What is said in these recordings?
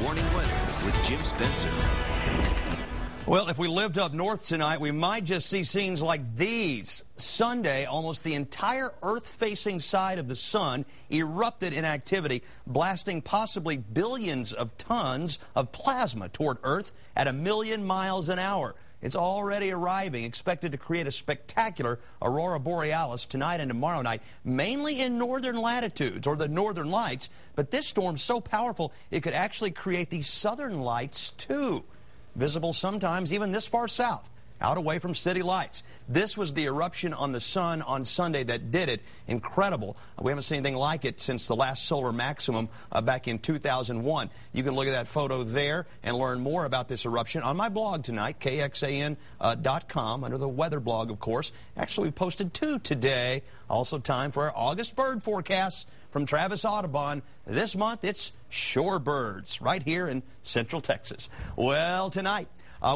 Warning Weather with Jim Spencer. Well, if we lived up north tonight, we might just see scenes like these. Sunday, almost the entire Earth-facing side of the sun erupted in activity, blasting possibly billions of tons of plasma toward Earth at 1,000,000 miles an hour. It's already arriving, expected to create a spectacular aurora borealis tonight and tomorrow night, mainly in northern latitudes, or the northern lights. But this storm's so powerful, it could actually create these southern lights, too. Visible sometimes even this far south, out away from city lights. This was the eruption on the sun on Sunday that did it. Incredible. We haven't seen anything like it since the last solar maximum back in 2001. You can look at that photo there and learn more about this eruption on my blog tonight, KXAN.com, under the weather blog, of course. Actually, we've posted 2 today. Also time for our August bird forecasts from Travis Audubon. This month, it's shorebirds right here in Central Texas. Well, tonight,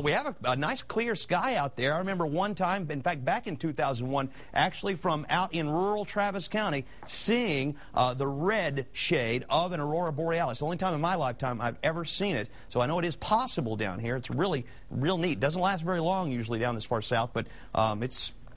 we have a nice clear sky out there. I remember one time, in fact, back in 2001, actually from out in rural Travis County, seeing the red shade of an aurora borealis. The only time in my lifetime I've ever seen it. So I know it is possible down here. It's really, real neat. Doesn't last very long usually down this far south, but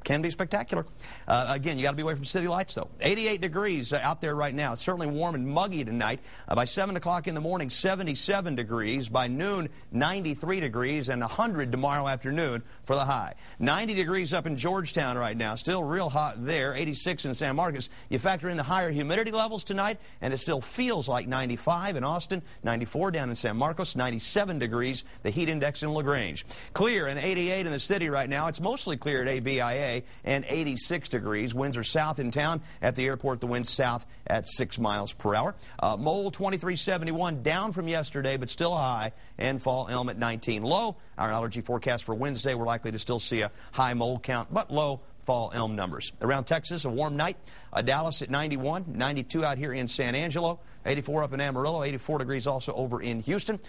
can be spectacular. Again, you got to be away from city lights, though. 88 degrees out there right now. It's certainly warm and muggy tonight. By 7 o'clock in the morning, 77 degrees. By noon, 93 degrees, and 100 tomorrow afternoon for the high. 90 degrees up in Georgetown right now. Still real hot there. 86 in San Marcos. You factor in the higher humidity levels tonight, and it still feels like 95 in Austin, 94 down in San Marcos, 97 degrees, the heat index in LaGrange. Clear and 88 in the city right now. It's mostly clear at ABIA. And 86 degrees. Winds are south in town. At the airport, the wind's south at 6 miles per hour. Mole 2371, down from yesterday, but still high. And Fall Elm at 19. Low. Our allergy forecast for Wednesday, we're likely to still see a high mole count, but low Fall Elm numbers. Around Texas, a warm night. Dallas at 91, 92 out here in San Angelo, 84 up in Amarillo, 84 degrees also over in Houston.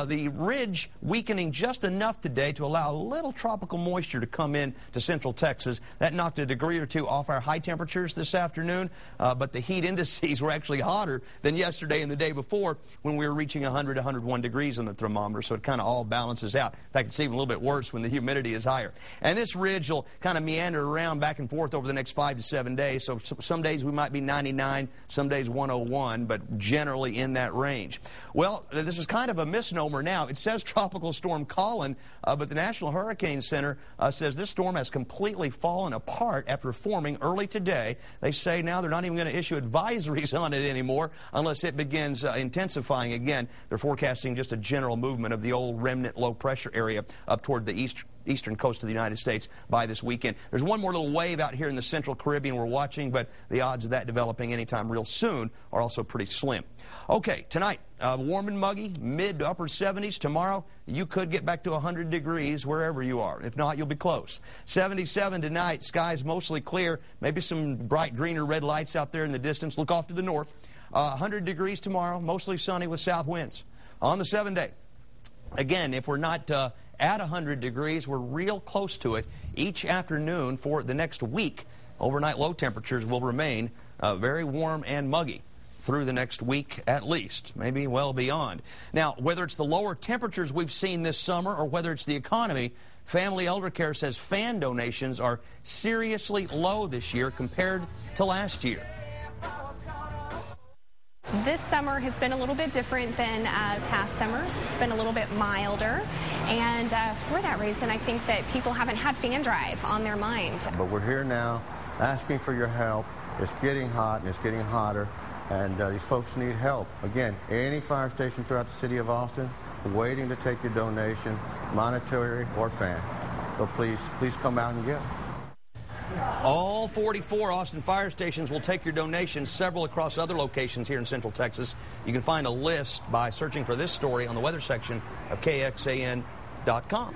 The ridge weakening just enough today to allow a little tropical moisture to come in to central Texas. That knocked a degree or 2 off our high temperatures this afternoon, but the heat indices were actually hotter than yesterday and the day before when we were reaching 100, 101 degrees on the thermometer, so it kind of all balances out. In fact, it's even a little bit worse when the humidity is higher. And this ridge will kind of meander around back and forth over the next 5 to 7 days, so some days we might be 99, some days 101, but generally in that range. Well, this is kind of a misnomer now. It says Tropical Storm Colin, but the National Hurricane Center says this storm has completely fallen apart after forming early today. They say now they're not even going to issue advisories on it anymore unless it begins intensifying again. They're forecasting just a general movement of the old remnant low pressure area up toward the eastern coast of the United States by this weekend. There's one more little wave out here in the central Caribbean we're watching, but the odds of that developing anytime real soon are also pretty slim. Okay, tonight, warm and muggy, mid to upper 70s. Tomorrow, you could get back to 100 degrees wherever you are. If not, you'll be close. 77 tonight, skies mostly clear, maybe some bright green or red lights out there in the distance. Look off to the north. 100 degrees tomorrow, mostly sunny with south winds. On the 7-day, again, if we're not at 100 degrees, we're real close to it each afternoon for the next week. Overnight low temperatures will remain very warm and muggy through the next week at least, maybe well beyond. Now, whether it's the lower temperatures we've seen this summer or whether it's the economy, Family Elder Care says fan donations are seriously low this year compared to last year. This summer has been a little bit different than past summers. It's been a little bit milder, and for that reason, I think that people haven't had fan drive on their mind. But we're here now asking for your help. It's getting hot and it's getting hotter, and these folks need help. Again, any fire station throughout the city of Austin waiting to take your donation, monetary or fan. So please come out and get it. All 44 Austin fire stations will take your donations, several across other locations here in Central Texas. You can find a list by searching for this story on the weather section of KXAN.com.